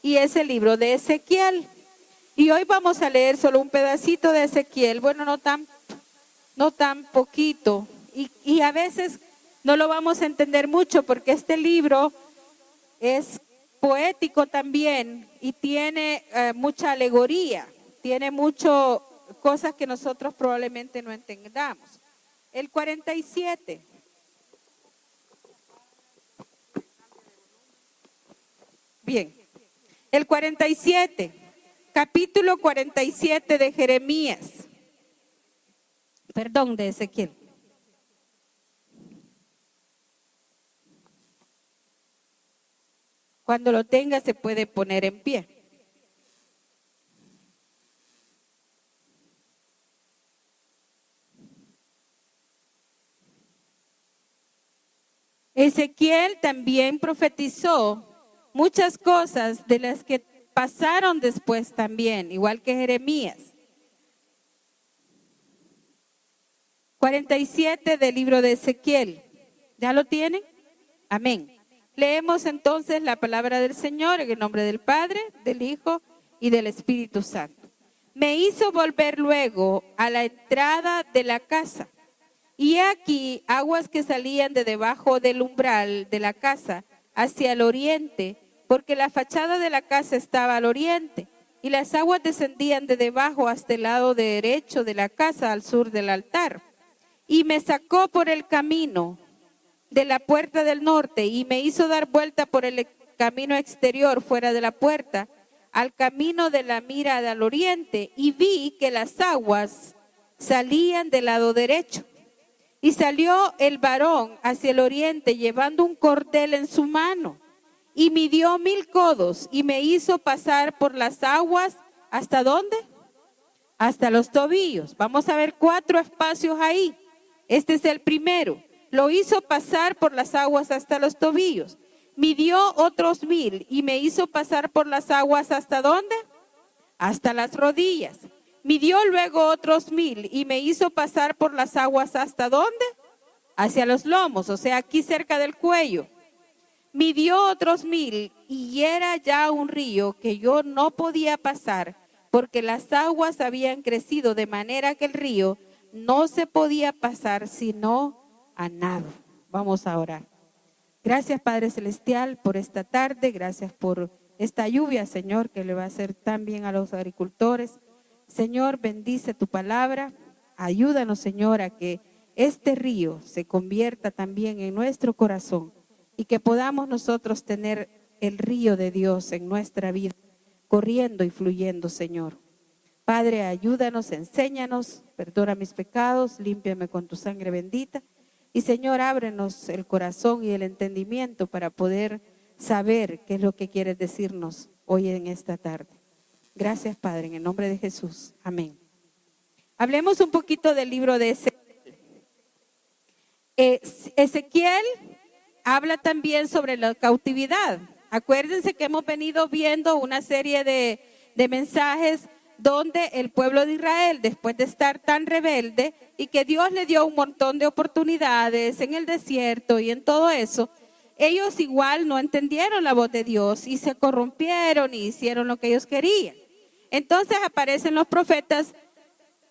y es el libro de Ezequiel. Y hoy vamos a leer solo un pedacito de Ezequiel, bueno, no tan poquito, y a veces no lo vamos a entender mucho porque este libro es poético también y tiene mucha alegoría, tiene muchas cosas que nosotros probablemente no entendamos. El 47. Bien, el 47, capítulo 47 de Jeremías, perdón, de Ezequiel. Cuando lo tenga se puede poner en pie. Ezequiel también profetizó muchas cosas de las que pasaron después también, igual que Jeremías. 47 del libro de Ezequiel. ¿Ya lo tienen? Amén. Leemos entonces la palabra del Señor en el nombre del Padre, del Hijo y del Espíritu Santo. Me hizo volver luego a la entrada de la casa. Y he aquí aguas que salían de debajo del umbral de la casa hacia el oriente, porque la fachada de la casa estaba al oriente, y las aguas descendían de debajo hasta el lado derecho de la casa al sur del altar. Y me sacó por el camino de la puerta del norte y me hizo dar vuelta por el camino exterior fuera de la puerta al camino de la mirada al oriente, y vi que las aguas salían del lado derecho. Y salió el varón hacia el oriente llevando un cordel en su mano, y midió 1000 codos y me hizo pasar por las aguas. ¿Hasta dónde? Hasta los tobillos. Vamos a ver 4 espacios ahí. Este es el primero. Lo hizo pasar por las aguas hasta los tobillos. Midió otros 1000 y me hizo pasar por las aguas. ¿Hasta dónde? Hasta las rodillas. Midió luego otros 1000 y me hizo pasar por las aguas. ¿Hasta dónde? Hacia los lomos, o sea, aquí cerca del cuello. Midió otros 1000 y era ya un río que yo no podía pasar porque las aguas habían crecido de manera que el río no se podía pasar sino a nado. Vamos a orar. Gracias, Padre Celestial, por esta tarde. Gracias por esta lluvia, Señor, que le va a hacer tan bien a los agricultores. Señor, bendice tu palabra. Ayúdanos, Señor, a que este río se convierta también en nuestro corazón y que podamos nosotros tener el río de Dios en nuestra vida, corriendo y fluyendo, Señor. Padre, ayúdanos, enséñanos, perdona mis pecados, límpiame con tu sangre bendita. Y Señor, ábrenos el corazón y el entendimiento para poder saber qué es lo que quieres decirnos hoy en esta tarde. Gracias, Padre, en el nombre de Jesús. Amén. Hablemos un poquito del libro de Ezequiel. Ezequiel habla también sobre la cautividad. Acuérdense que hemos venido viendo una serie de mensajes donde el pueblo de Israel, después de estar tan rebelde y que Dios le dio un montón de oportunidades en el desierto y en todo eso, ellos igual no entendieron la voz de Dios y se corrompieron y hicieron lo que ellos querían. Entonces aparecen los profetas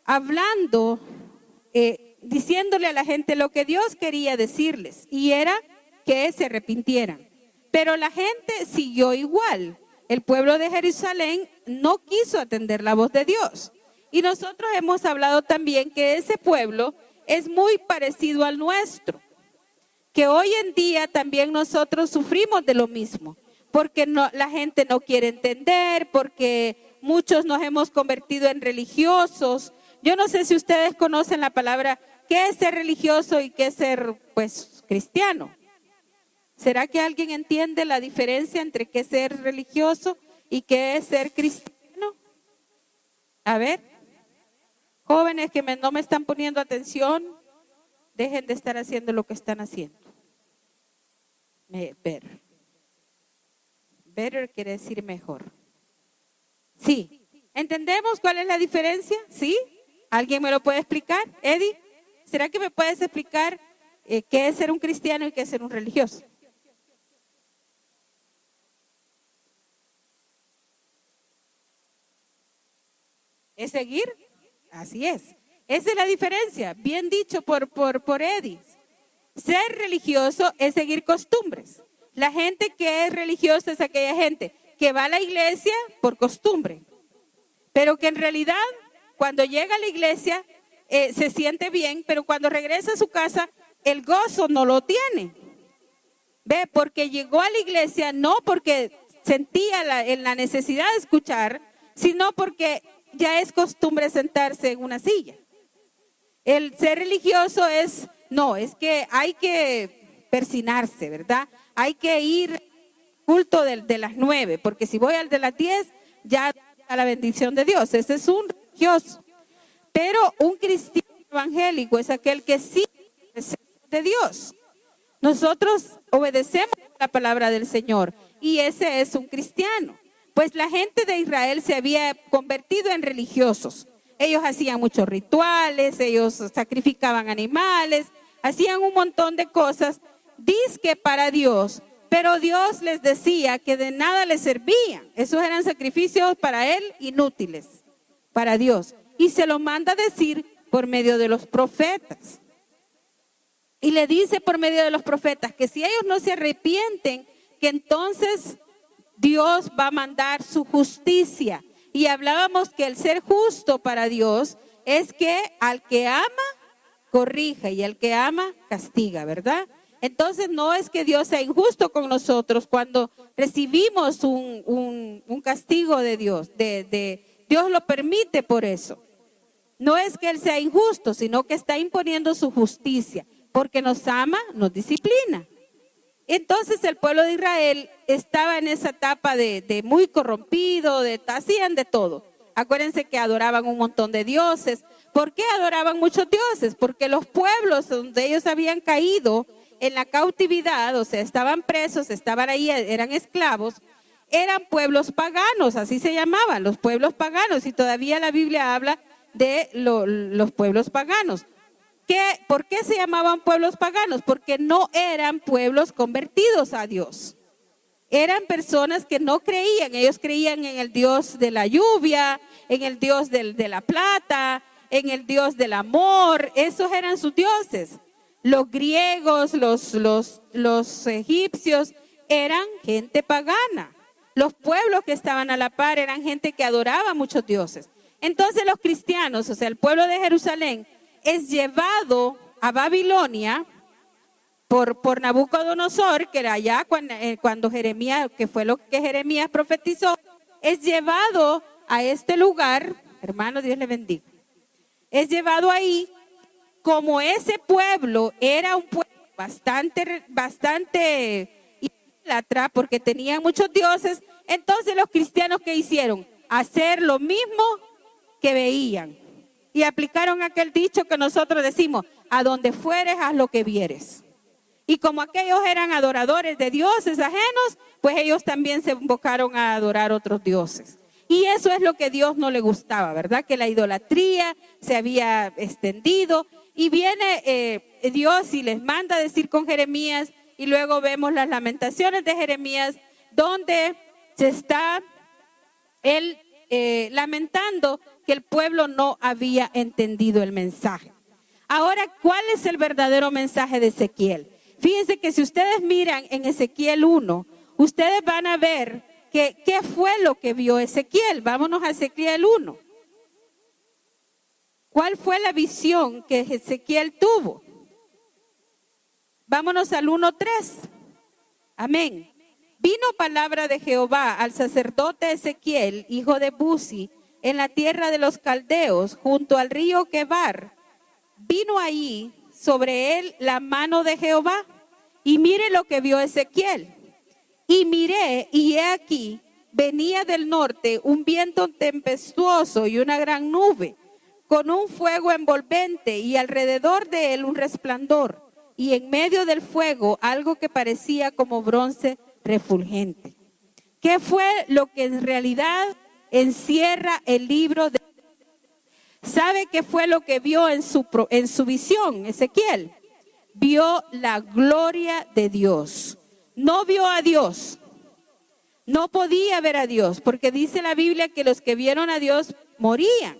hablando, diciéndole a la gente lo que Dios quería decirles, y era que se arrepintieran. Pero la gente siguió igual. El pueblo de Jerusalén no quiso atender la voz de Dios. Y nosotros hemos hablado también que ese pueblo es muy parecido al nuestro, que hoy en día también nosotros sufrimos de lo mismo, porque la gente no quiere entender, porque muchos nos hemos convertido en religiosos. Yo no sé si ustedes conocen la palabra, ¿qué es ser religioso y qué es ser, pues, cristiano? ¿Será que alguien entiende la diferencia entre qué es ser religioso y qué es ser cristiano? A ver, jóvenes que no me están poniendo atención, dejen de estar haciendo lo que están haciendo. Better. Better quiere decir mejor. Sí. ¿Entendemos cuál es la diferencia? ¿Sí? ¿Alguien me lo puede explicar? Eddie, ¿será que me puedes explicar qué es ser un cristiano y qué es ser un religioso? ¿Es seguir? Así es. Esa es la diferencia. Bien dicho por Edith. Ser religioso es seguir costumbres. La gente que es religiosa es aquella gente que va a la iglesia por costumbre, pero que en realidad cuando llega a la iglesia se siente bien, pero cuando regresa a su casa el gozo no lo tiene. Ve, porque llegó a la iglesia no porque sentía la necesidad de escuchar, sino porque ya es costumbre sentarse en una silla. El ser religioso es que hay que persinarse, ¿verdad? Hay que ir al culto de las 9, porque si voy al de las 10, ya a la bendición de Dios. Ese es un religioso. Pero un cristiano evangélico es aquel que sí es de Dios. Nosotros obedecemos la palabra del Señor y ese es un cristiano. Pues la gente de Israel se había convertido en religiosos. Ellos hacían muchos rituales, ellos sacrificaban animales, hacían un montón de cosas, dizque para Dios, pero Dios les decía que de nada les servían. Esos eran sacrificios para Él inútiles, para Dios. Y se lo manda a decir por medio de los profetas. Y le dice por medio de los profetas que si ellos no se arrepienten, que entonces Dios va a mandar su justicia. Y hablábamos que el ser justo para Dios es que al que ama, corrija y al que ama, castiga, ¿verdad? Entonces no es que Dios sea injusto con nosotros cuando recibimos un castigo de Dios. Dios lo permite por eso. No es que Él sea injusto, sino que está imponiendo su justicia. Porque nos ama, nos disciplina. Entonces el pueblo de Israel estaba en esa etapa de muy corrompido, hacían de todo. Acuérdense que adoraban un montón de dioses. ¿Por qué adoraban muchos dioses? Porque los pueblos donde ellos habían caído en la cautividad, o sea, estaban presos, estaban ahí, eran esclavos, eran pueblos paganos, así se llamaban, los pueblos paganos. Y todavía la Biblia habla de los pueblos paganos. ¿Por qué se llamaban pueblos paganos? Porque no eran pueblos convertidos a Dios. Eran personas que no creían. Ellos creían en el Dios de la lluvia, en el Dios de la plata, en el Dios del amor. Esos eran sus dioses. Los griegos, los egipcios eran gente pagana. Los pueblos que estaban a la par eran gente que adoraba a muchos dioses. Entonces los cristianos, o sea, el pueblo de Jerusalén, es llevado a Babilonia por Nabucodonosor, que era allá cuando Jeremías, que fue lo que Jeremías profetizó, es llevado a este lugar, hermano, Dios le bendiga, es llevado ahí. Como ese pueblo era un pueblo bastante idólatra, porque tenían muchos dioses, entonces los cristianos, ¿qué hicieron? Hacer lo mismo que veían. Y aplicaron aquel dicho que nosotros decimos, a donde fueres, haz lo que vieres. Y como aquellos eran adoradores de dioses ajenos, pues ellos también se invocaron a adorar otros dioses. Y eso es lo que a Dios no le gustaba, ¿verdad? Que la idolatría se había extendido. Y viene Dios y les manda a decir con Jeremías, y luego vemos las lamentaciones de Jeremías, donde se está él lamentando que el pueblo no había entendido el mensaje. Ahora, ¿cuál es el verdadero mensaje de Ezequiel? Fíjense que si ustedes miran en Ezequiel 1, ustedes van a ver qué fue lo que vio Ezequiel. Vámonos a Ezequiel 1. ¿Cuál fue la visión que Ezequiel tuvo? Vámonos al 1:3. Amén. Vino palabra de Jehová al sacerdote Ezequiel, hijo de Buzi, en la tierra de los caldeos, junto al río Quebar. Vino ahí sobre él la mano de Jehová. Y mire lo que vio Ezequiel. Y miré, y he aquí, venía del norte un viento tempestuoso y una gran nube, con un fuego envolvente, y alrededor de él un resplandor, y en medio del fuego algo que parecía como bronce refulgente. ¿Qué fue lo que en realidad encierra el libro de... ¿Sabe qué fue lo que vio en su visión Ezequiel? Vio la gloria de Dios. No vio a Dios. No podía ver a Dios, porque dice la Biblia que los que vieron a Dios morían.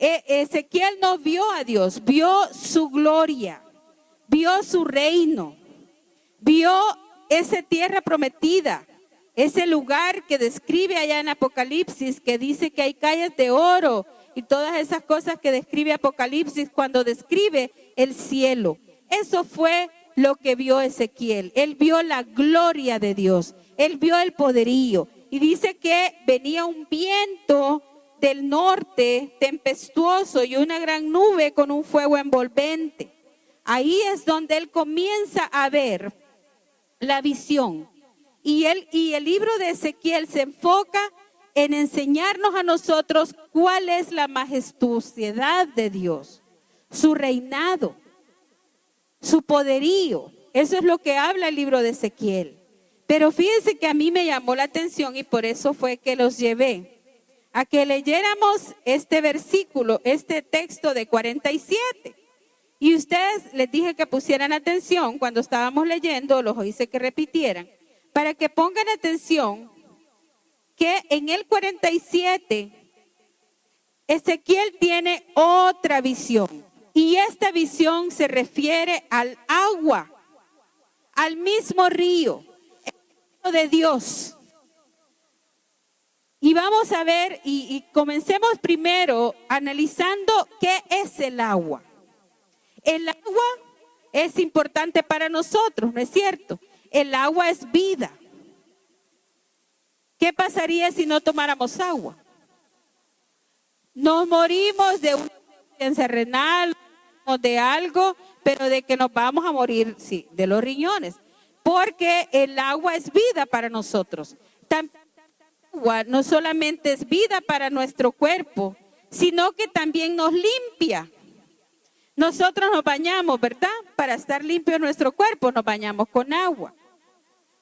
Ezequiel no vio a Dios, vio su gloria, vio su reino, vio esa tierra prometida, ese lugar que describe allá en Apocalipsis, que dice que hay calles de oro y todas esas cosas que describe Apocalipsis cuando describe el cielo. Eso fue lo que vio Ezequiel. Él vio la gloria de Dios, él vio el poderío y dice que venía un viento del norte tempestuoso y una gran nube con un fuego envolvente. Ahí es donde él comienza a ver la visión. Y el libro de Ezequiel se enfoca en enseñarnos a nosotros cuál es la majestuosidad de Dios, su reinado, su poderío. Eso es lo que habla el libro de Ezequiel. Pero fíjense que a mí me llamó la atención y por eso fue que los llevé a que leyéramos este versículo, este texto de 47. Y ustedes les dije que pusieran atención cuando estábamos leyendo, los hice que repitieran, para que pongan atención que en el 47 Ezequiel tiene otra visión. Y esta visión se refiere al agua, al mismo río, el río de Dios. Y vamos a ver, y comencemos primero analizando qué es el agua. El agua es importante para nosotros, ¿no es cierto? El agua es vida. ¿Qué pasaría si no tomáramos agua? Nos morimos de una insuficiencia renal, de algo, pero de que nos vamos a morir, sí, de los riñones. Porque el agua es vida para nosotros. También el agua no solamente es vida para nuestro cuerpo, sino que también nos limpia. Nosotros nos bañamos, ¿verdad? Para estar limpio nuestro cuerpo nos bañamos con agua.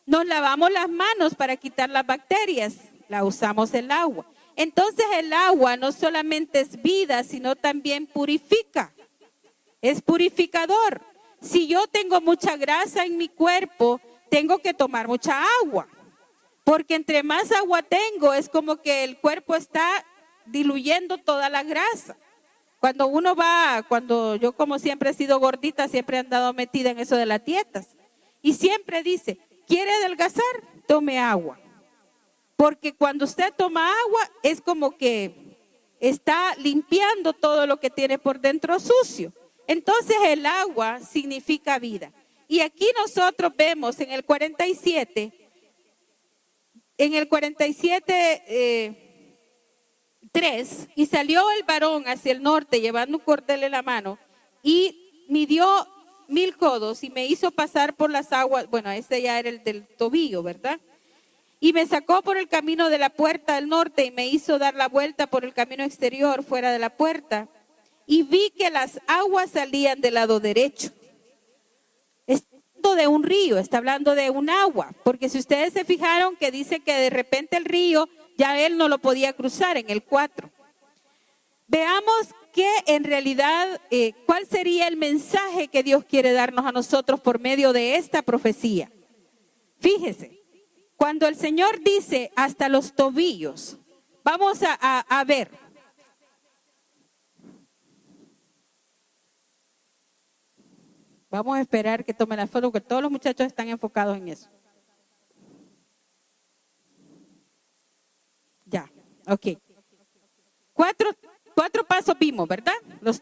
Nos lavamos las manos para quitar las bacterias, la usamos el agua. Entonces el agua no solamente es vida, sino también purifica. Es purificador. Si yo tengo mucha grasa en mi cuerpo, tengo que tomar mucha agua. Porque entre más agua tengo, es como que el cuerpo está diluyendo toda la grasa. Cuando yo como siempre he sido gordita, siempre he andado metida en eso de las dietas. Y siempre dice, ¿quiere adelgazar? Tome agua. Porque cuando usted toma agua, es como que está limpiando todo lo que tiene por dentro sucio. Entonces el agua significa vida. Y aquí nosotros vemos en el 47, 3, y salió el varón hacia el norte llevando un cordel en la mano y midió 1000 codos y me hizo pasar por las aguas. Bueno, ese ya era el del tobillo, ¿verdad? Y me sacó por el camino de la puerta del norte y me hizo dar la vuelta por el camino exterior fuera de la puerta. Y vi que las aguas salían del lado derecho. Está hablando de un río, está hablando de un agua. Porque si ustedes se fijaron que dice que de repente el río, ya él no lo podía cruzar en el 4. Veamos que en realidad, cuál sería el mensaje que Dios quiere darnos a nosotros por medio de esta profecía. Fíjese, cuando el Señor dice hasta los tobillos, vamos a ver. Vamos a esperar que tome la foto, porque todos los muchachos están enfocados en eso. Ya, ok. Cuatro pasos vimos, ¿verdad? Los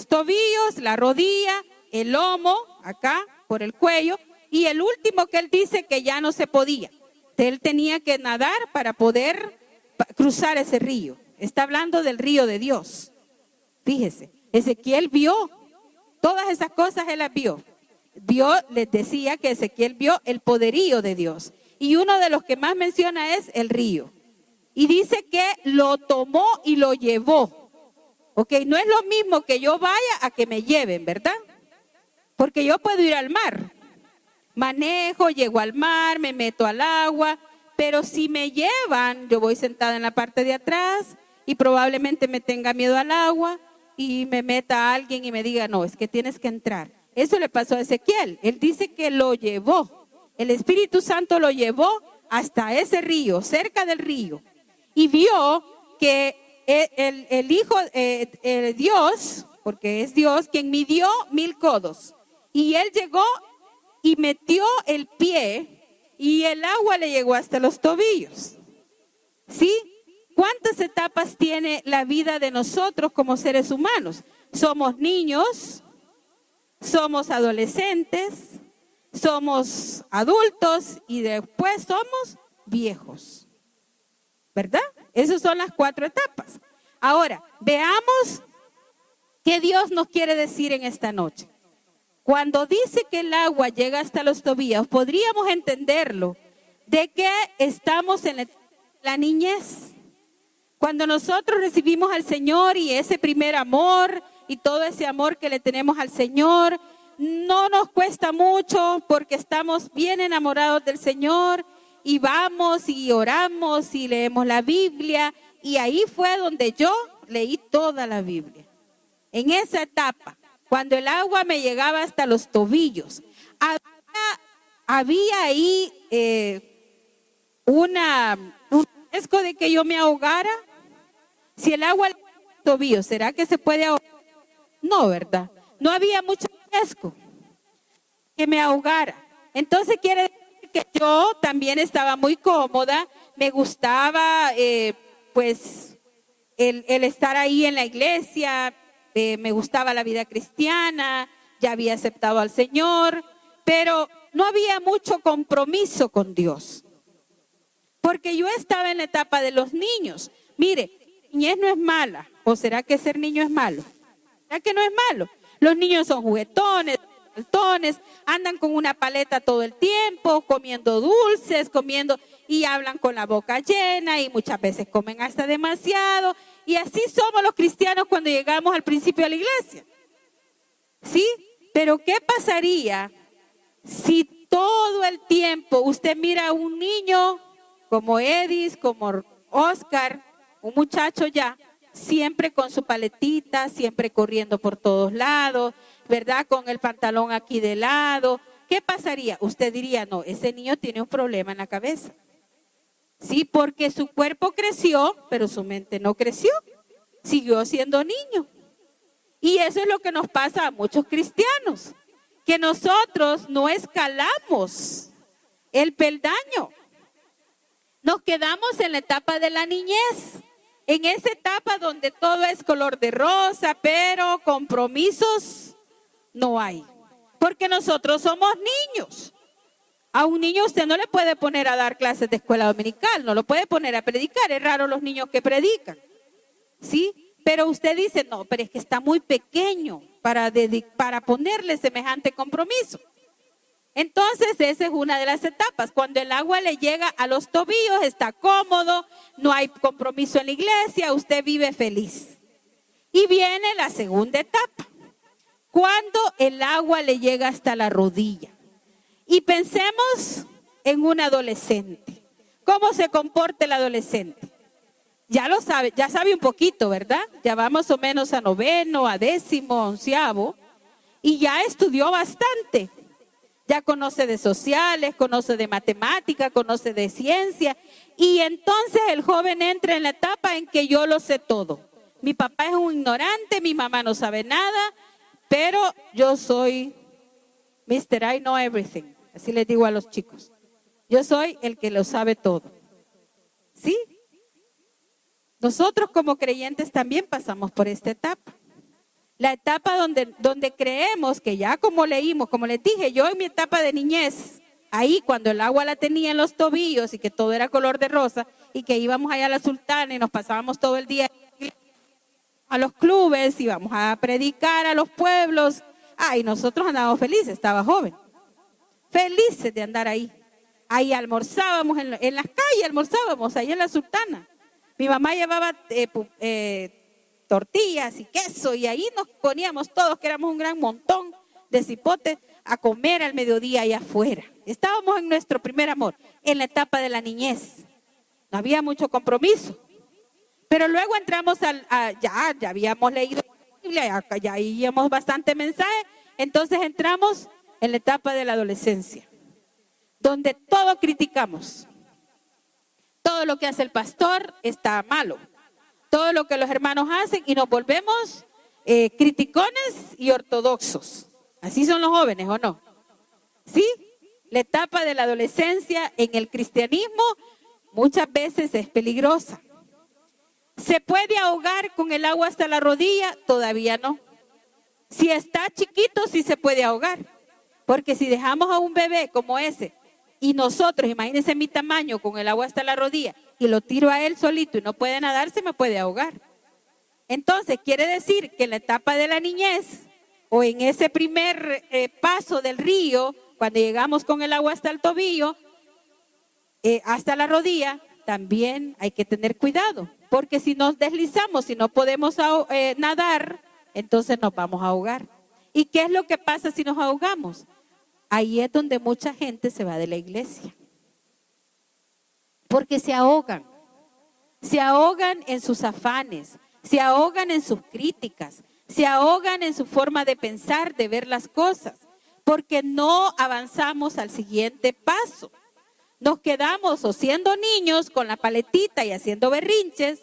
tobillos, la rodilla, el lomo, acá, por el cuello. Y el último que él dice que ya no se podía. Él tenía que nadar para poder cruzar ese río. Está hablando del río de Dios. Fíjese, Ezequiel vio. Todas esas cosas él las vio. Dios les decía que Ezequiel vio el poderío de Dios. Y uno de los que más menciona es el río. Y dice que lo tomó y lo llevó. Ok, no es lo mismo que yo vaya a que me lleven, ¿verdad? Porque yo puedo ir al mar. Manejo, llego al mar, me meto al agua. Pero si me llevan, yo voy sentada en la parte de atrás y probablemente me tenga miedo al agua. Y me meta a alguien y me diga, no, es que tienes que entrar. Eso le pasó a Ezequiel. Él dice que lo llevó. El Espíritu Santo lo llevó hasta ese río, cerca del río. Y vio que el Hijo, Dios, porque es Dios quien midió 1000 codos. Y Él llegó y metió el pie y el agua le llegó hasta los tobillos. ¿Sí? ¿Cuántas etapas tiene la vida de nosotros como seres humanos? Somos niños, somos adolescentes, somos adultos y después somos viejos. ¿Verdad? Esas son las 4 etapas. Ahora, veamos qué Dios nos quiere decir en esta noche. Cuando dice que el agua llega hasta los tobillos, podríamos entenderlo de que estamos en la niñez. Cuando nosotros recibimos al Señor y ese primer amor y todo ese amor que le tenemos al Señor, no nos cuesta mucho porque estamos bien enamorados del Señor y vamos y oramos y leemos la Biblia. Y ahí fue donde yo leí toda la Biblia. En esa etapa, cuando el agua me llegaba hasta los tobillos, había ahí un riesgo de que yo me ahogara. Si el agua le llega a los tobillos, ¿será que se puede ahogar? No, ¿verdad? No había mucho riesgo que me ahogara. Entonces quiere decir que yo también estaba muy cómoda, me gustaba pues el estar ahí en la iglesia, me gustaba la vida cristiana, ya había aceptado al Señor, pero no había mucho compromiso con Dios, porque yo estaba en la etapa de los niños. Mire, niñez no es mala, ¿o será que ser niño es malo? ¿Será que no es malo? Los niños son juguetones, saltones, andan con una paleta todo el tiempo, comiendo dulces, y hablan con la boca llena y muchas veces comen hasta demasiado. Y así somos los cristianos cuando llegamos al principio de la iglesia. ¿Sí? Pero ¿qué pasaría si todo el tiempo usted mira a un niño como Edis, como Oscar, un muchacho ya, siempre con su paletita, siempre corriendo por todos lados, ¿verdad? Con el pantalón aquí de lado. ¿Qué pasaría? Usted diría, no, ese niño tiene un problema en la cabeza. Sí, porque su cuerpo creció, pero su mente no creció. Siguió siendo niño. Y eso es lo que nos pasa a muchos cristianos, que nosotros no escalamos el peldaño. Nos quedamos en la etapa de la niñez, en esa etapa donde todo es color de rosa, pero compromisos no hay. Porque nosotros somos niños. A un niño usted no le puede poner a dar clases de escuela dominical, no lo puede poner a predicar. Es raro los niños que predican. ¿Sí? Pero usted dice, no, pero es que está muy pequeño para ponerle semejante compromiso. Entonces, esa es una de las etapas. Cuando el agua le llega a los tobillos, está cómodo, no hay compromiso en la iglesia, usted vive feliz. Y viene la segunda etapa, cuando el agua le llega hasta la rodilla. Y pensemos en un adolescente. ¿Cómo se comporta el adolescente? Ya lo sabe, ya sabe un poquito, ¿verdad? Ya va más o menos a 9º, a 10º, 11º, y ya estudió bastante. Ya conoce de sociales, conoce de matemática, conoce de ciencia. Y entonces el joven entra en la etapa en que yo lo sé todo. Mi papá es un ignorante, mi mamá no sabe nada, pero yo soy Mr. I know everything. Así les digo a los chicos. Yo soy el que lo sabe todo. ¿Sí? Nosotros como creyentes también pasamos por esta etapa. La etapa donde creemos que ya como leímos, como les dije, yo en mi etapa de niñez, ahí cuando el agua la tenía en los tobillos y que todo era color de rosa y que íbamos allá a la Sultana y nos pasábamos todo el día a los clubes, íbamos a predicar a los pueblos. Ay, nosotros andábamos felices, estaba joven. Felices de andar ahí. Ahí almorzábamos, en las calles almorzábamos, ahí en la Sultana. Mi mamá llevaba tortillas y queso y ahí nos poníamos todos, que éramos un gran montón de cipotes, a comer al mediodía allá afuera. Estábamos en nuestro primer amor, en la etapa de la niñez. No había mucho compromiso. Pero luego entramos ya habíamos leído la Biblia, ya oíamos bastante mensaje, entonces entramos en la etapa de la adolescencia, donde todo criticamos. Todo lo que hace el pastor está malo. todo lo que los hermanos hacen y nos volvemos criticones y ortodoxos. Así son los jóvenes, ¿o no? ¿Sí? La etapa de la adolescencia en el cristianismo muchas veces es peligrosa. ¿Se puede ahogar con el agua hasta la rodilla? Todavía no. Si está chiquito, sí se puede ahogar. Porque si dejamos a un bebé como ese, y nosotros, imagínense mi tamaño con el agua hasta la rodilla, y lo tiro a él solito y no puede nadar, se me puede ahogar. Entonces, quiere decir que en la etapa de la niñez, o en ese primer paso del río, cuando llegamos con el agua hasta el tobillo, hasta la rodilla, también hay que tener cuidado. Porque si nos deslizamos, si no podemos nadar, entonces nos vamos a ahogar. ¿Y qué es lo que pasa si nos ahogamos? Ahí es donde mucha gente se va de la iglesia. Porque se ahogan en sus afanes, se ahogan en sus críticas, se ahogan en su forma de pensar, de ver las cosas, porque no avanzamos al siguiente paso. Nos quedamos o siendo niños con la paletita y haciendo berrinches,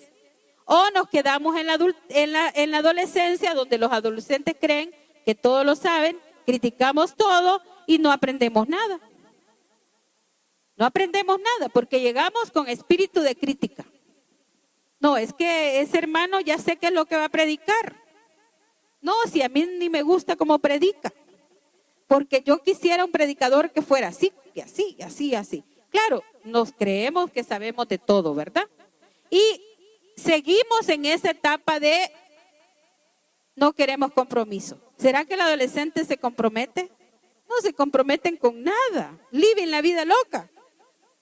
o nos quedamos en la adolescencia, donde los adolescentes creen que todo lo saben, criticamos todo y no aprendemos nada. No aprendemos nada porque llegamos con espíritu de crítica. No, es que ese hermano ya sé qué es lo que va a predicar. No, si a mí ni me gusta cómo predica. Porque yo quisiera un predicador que fuera así, y así, así, así. Claro, nos creemos que sabemos de todo, ¿verdad? Y seguimos en esa etapa de no queremos compromiso. ¿Será que el adolescente se compromete? No se comprometen con nada. Viven la vida loca.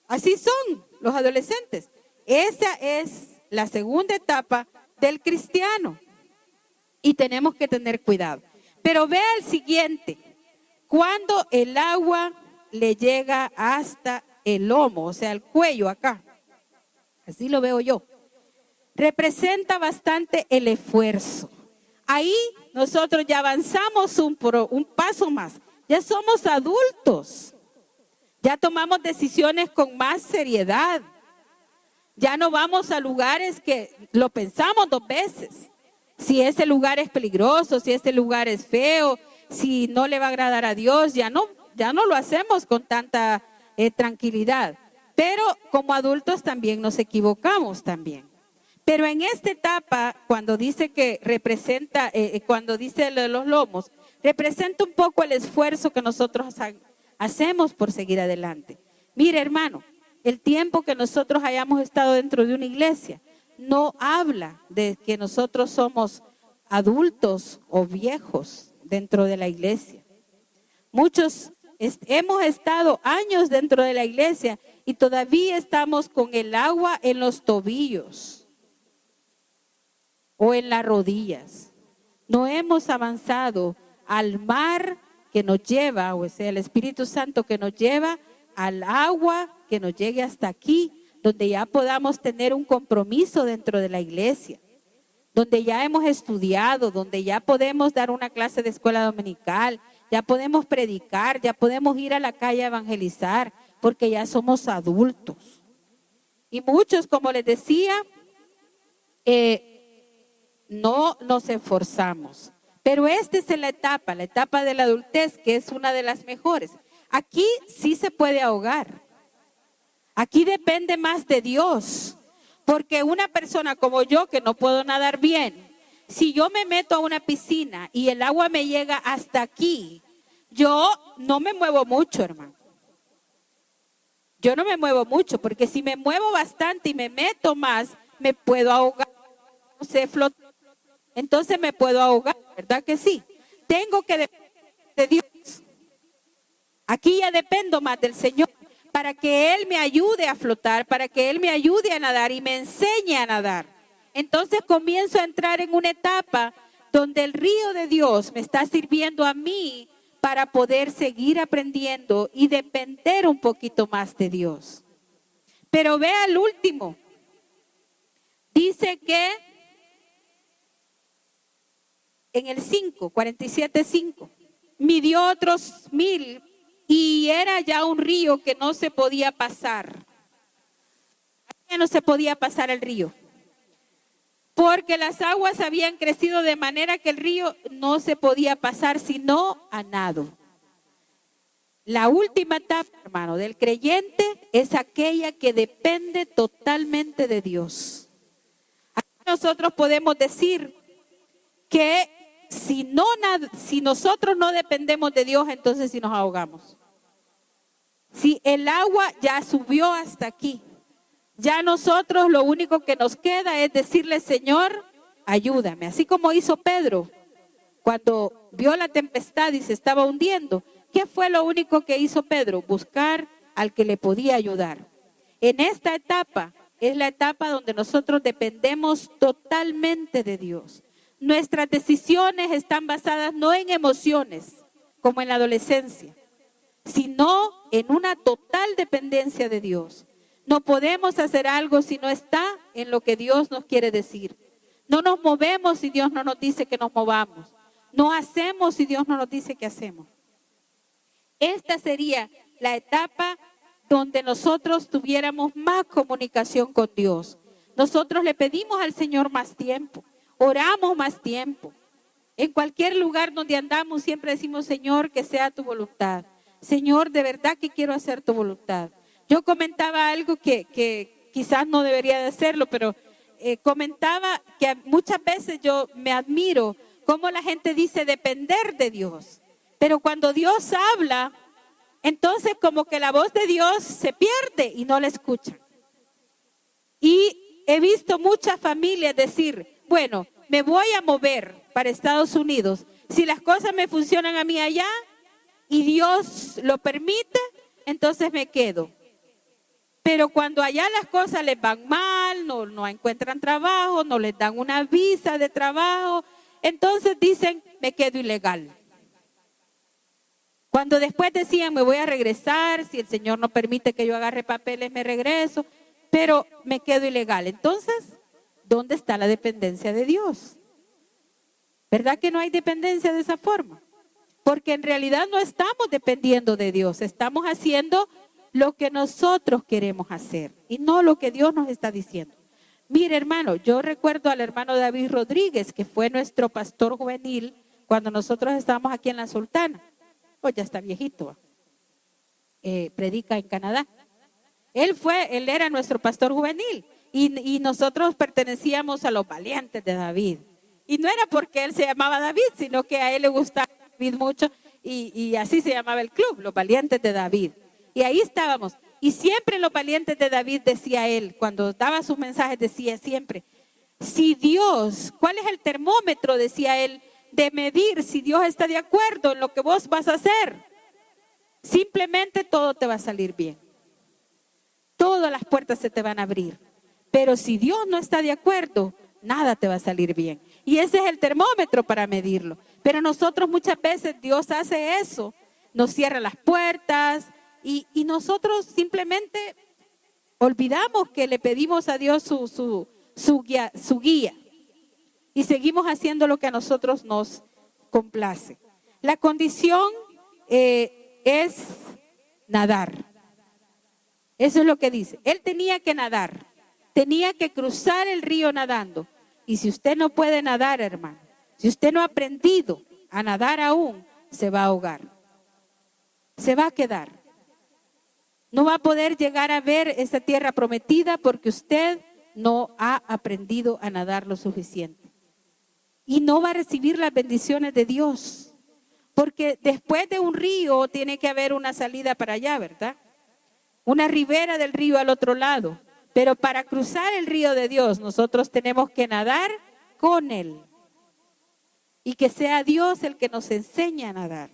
Así son los adolescentes. Esa es la segunda etapa del cristiano. Y tenemos que tener cuidado. Pero vea el siguiente. Cuando el agua le llega hasta el lomo, o sea, el cuello acá. Así lo veo yo. Representa bastante el esfuerzo. Ahí nosotros ya avanzamos un paso más. Ya somos adultos. Ya tomamos decisiones con más seriedad. Ya no vamos a lugares que lo pensamos 2 veces. Si ese lugar es peligroso, si ese lugar es feo, si no le va a agradar a Dios, ya no lo hacemos con tanta tranquilidad. Pero como adultos también nos equivocamos también. Pero en esta etapa, cuando dice que representa, cuando dice los lomos, representa un poco el esfuerzo que nosotros hacemos por seguir adelante. Mire, hermano, el tiempo que nosotros hayamos estado dentro de una iglesia no habla de que nosotros somos adultos o viejos dentro de la iglesia. Muchos hemos estado años dentro de la iglesia y todavía estamos con el agua en los tobillos o en las rodillas. No hemos avanzado al mar que nos lleva, o sea, el Espíritu Santo que nos lleva al agua que nos llegue hasta aquí, donde ya podamos tener un compromiso dentro de la iglesia, donde ya hemos estudiado, donde ya podemos dar una clase de escuela dominical, ya podemos predicar, ya podemos ir a la calle a evangelizar, porque ya somos adultos. Y muchos, como les decía, no nos esforzamos. Pero esta es la etapa de la adultez, que es una de las mejores. Aquí sí se puede ahogar. Aquí depende más de Dios. Porque una persona como yo, que no puedo nadar bien, si yo me meto a una piscina y el agua me llega hasta aquí, yo no me muevo mucho, hermano. Yo no me muevo mucho, porque si me muevo bastante y me meto más, me puedo ahogar. No sé flotar. Entonces me puedo ahogar, ¿verdad que sí? Tengo que depender de Dios. Aquí ya dependo más del Señor para que Él me ayude a flotar, para que Él me ayude a nadar y me enseñe a nadar. Entonces comienzo a entrar en una etapa donde el río de Dios me está sirviendo a mí para poder seguir aprendiendo y depender un poquito más de Dios. Pero vea el último. Dice que en el 47:5, midió otros 1000 y era ya un río que no se podía pasar. Ya no se podía pasar el río. porque las aguas habían crecido de manera que el río no se podía pasar sino a nado. La última etapa, hermano, del creyente es aquella que depende totalmente de Dios. Aquí nosotros podemos decir que si nosotros no dependemos de Dios, entonces sí nos ahogamos. Si el agua ya subió hasta aquí, ya nosotros lo único que nos queda es decirle, Señor, ayúdame. Así como hizo Pedro cuando vio la tempestad y se estaba hundiendo. ¿Qué fue lo único que hizo Pedro? Buscar al que le podía ayudar. En esta etapa es la etapa donde nosotros dependemos totalmente de Dios. Nuestras decisiones están basadas no en emociones, como en la adolescencia, sino en una total dependencia de Dios. No podemos hacer algo si no está en lo que Dios nos quiere decir. No nos movemos si Dios no nos dice que nos movamos. No hacemos si Dios no nos dice que hacemos. Esta sería la etapa donde nosotros tuviéramos más comunicación con Dios. Nosotros le pedimos al Señor más tiempo, oramos más tiempo. En cualquier lugar donde andamos siempre decimos, Señor, que sea tu voluntad. Señor, de verdad que quiero hacer tu voluntad. Yo comentaba algo que quizás no debería de hacerlo, pero comentaba que muchas veces yo me admiro cómo la gente dice depender de Dios. Pero cuando Dios habla, entonces como que la voz de Dios se pierde y no la escuchan. Y he visto muchas familias decir, bueno, me voy a mover para Estados Unidos. Si las cosas me funcionan a mí allá y Dios lo permite, entonces me quedo. Pero cuando allá las cosas les van mal, no encuentran trabajo, no les dan una visa de trabajo, entonces dicen, me quedo ilegal. Cuando después decían, me voy a regresar, si el Señor no permite que yo agarre papeles, me regreso, pero me quedo ilegal. Entonces, ¿dónde está la dependencia de Dios? ¿Verdad que no hay dependencia de esa forma? Porque en realidad no estamos dependiendo de Dios, estamos haciendo lo que nosotros queremos hacer y no lo que Dios nos está diciendo. Mire, hermano, yo recuerdo al hermano David Rodríguez, que fue nuestro pastor juvenil cuando nosotros estábamos aquí en la Sultana. Pues ya está viejito, predica en Canadá. Él era nuestro pastor juvenil y nosotros pertenecíamos a los valientes de David. Y no era porque él se llamaba David, sino que a él le gustaba David mucho y así se llamaba el club, los valientes de David. Y ahí estábamos. Y siempre los valientes de David decía él, cuando daba sus mensajes decía siempre, si Dios, ¿cuál es el termómetro? Decía él, de medir si Dios está de acuerdo en lo que vos vas a hacer. Simplemente todo te va a salir bien. Todas las puertas se te van a abrir. Pero si Dios no está de acuerdo, nada te va a salir bien. Y ese es el termómetro para medirlo. Pero nosotros muchas veces Dios hace eso. Nos cierra las puertas y nosotros simplemente olvidamos que le pedimos a Dios su guía. Y seguimos haciendo lo que a nosotros nos complace. La condición es nadar. Eso es lo que dice. Él tenía que nadar. Tenía que cruzar el río nadando. Y si usted no puede nadar, hermano, si usted no ha aprendido a nadar aún, se va a ahogar. Se va a quedar. No va a poder llegar a ver esa tierra prometida porque usted no ha aprendido a nadar lo suficiente. Y no va a recibir las bendiciones de Dios. Porque después de un río tiene que haber una salida para allá, ¿verdad? Una ribera del río al otro lado. Pero para cruzar el río de Dios, nosotros tenemos que nadar con Él. Y que sea Dios el que nos enseñe a nadar.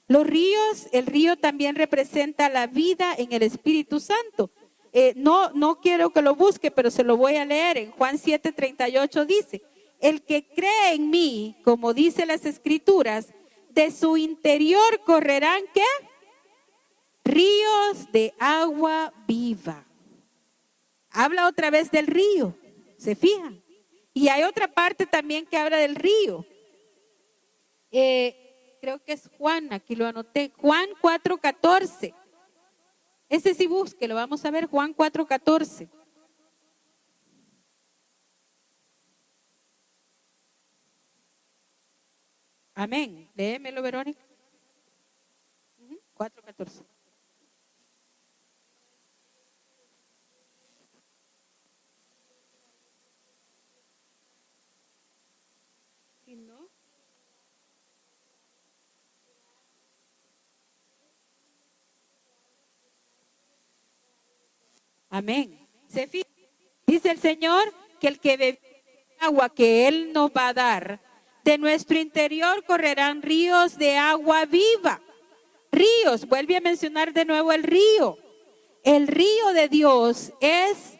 Los ríos, el río también representa la vida en el Espíritu Santo. No quiero que lo busque, pero se lo voy a leer. En Juan 7:38 dice, el que cree en mí, como dice las Escrituras, de su interior correrán, ¿qué? Ríos de agua viva. Habla otra vez del río, ¿se fijan? Y hay otra parte también que habla del río. Creo que es Juan, aquí lo anoté, Juan 4:14. Ese sí búsquelo, vamos a ver Juan 4:14. Amén. Léemelo, Verónica. 4:14. Si no. Amén. Dice el Señor que el que bebe agua que Él nos va a dar, de nuestro interior correrán ríos de agua viva. Ríos, vuelve a mencionar de nuevo el río. El río de Dios es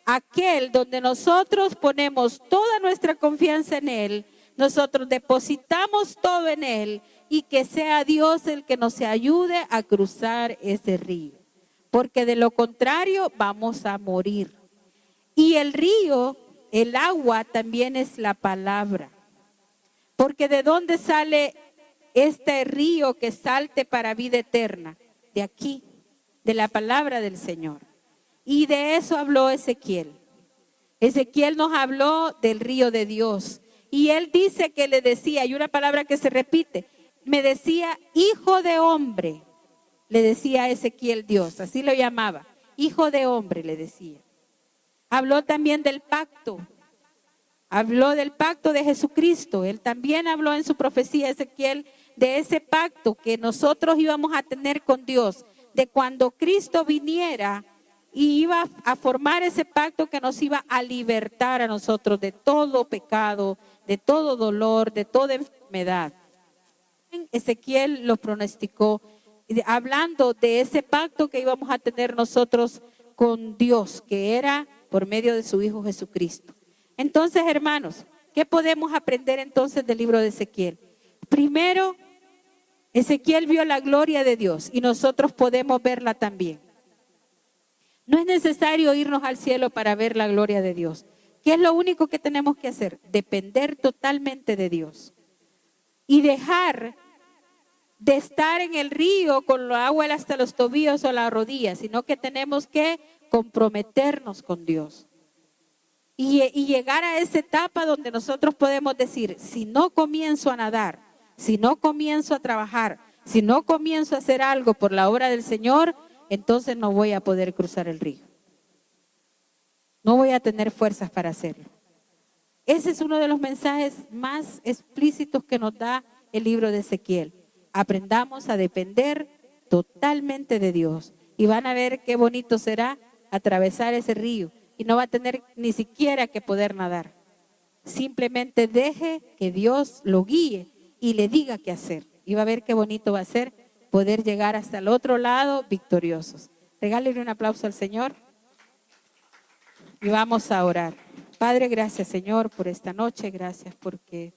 aquel donde nosotros ponemos toda nuestra confianza en Él, nosotros depositamos todo en Él y que sea Dios el que nos ayude a cruzar ese río. Porque de lo contrario vamos a morir. Y el río, el agua también es la palabra. Porque ¿de dónde sale este río que salte para vida eterna? De aquí, de la palabra del Señor. Y de eso habló Ezequiel. Ezequiel nos habló del río de Dios. Y él dice que le decía, hay una palabra que se repite, me decía, hijo de hombre. Le decía a Ezequiel Dios, así lo llamaba, hijo de hombre le decía. Habló también del pacto, habló del pacto de Jesucristo. Él también habló en su profecía, Ezequiel, de ese pacto que nosotros íbamos a tener con Dios, de cuando Cristo viniera y iba a formar ese pacto que nos iba a libertar a nosotros de todo pecado, de todo dolor, de toda enfermedad. Ezequiel lo pronosticó, hablando de ese pacto que íbamos a tener nosotros con Dios, que era por medio de su Hijo Jesucristo. Entonces, hermanos, ¿qué podemos aprender entonces del libro de Ezequiel? Primero, Ezequiel vio la gloria de Dios y nosotros podemos verla también. No es necesario irnos al cielo para ver la gloria de Dios. ¿Qué es lo único que tenemos que hacer? Depender totalmente de Dios. Y dejar de estar en el río con el agua hasta los tobillos o las rodillas, sino que tenemos que comprometernos con Dios. Y llegar a esa etapa donde nosotros podemos decir, si no comienzo a nadar, si no comienzo a trabajar, si no comienzo a hacer algo por la obra del Señor, entonces no voy a poder cruzar el río. No voy a tener fuerzas para hacerlo. Ese es uno de los mensajes más explícitos que nos da el libro de Ezequiel. Aprendamos a depender totalmente de Dios. Y van a ver qué bonito será atravesar ese río. Y no va a tener ni siquiera que poder nadar. Simplemente deje que Dios lo guíe y le diga qué hacer. Y va a ver qué bonito va a ser poder llegar hasta el otro lado victoriosos. Regálenle un aplauso al Señor. Y vamos a orar. Padre, gracias Señor por esta noche. Gracias porque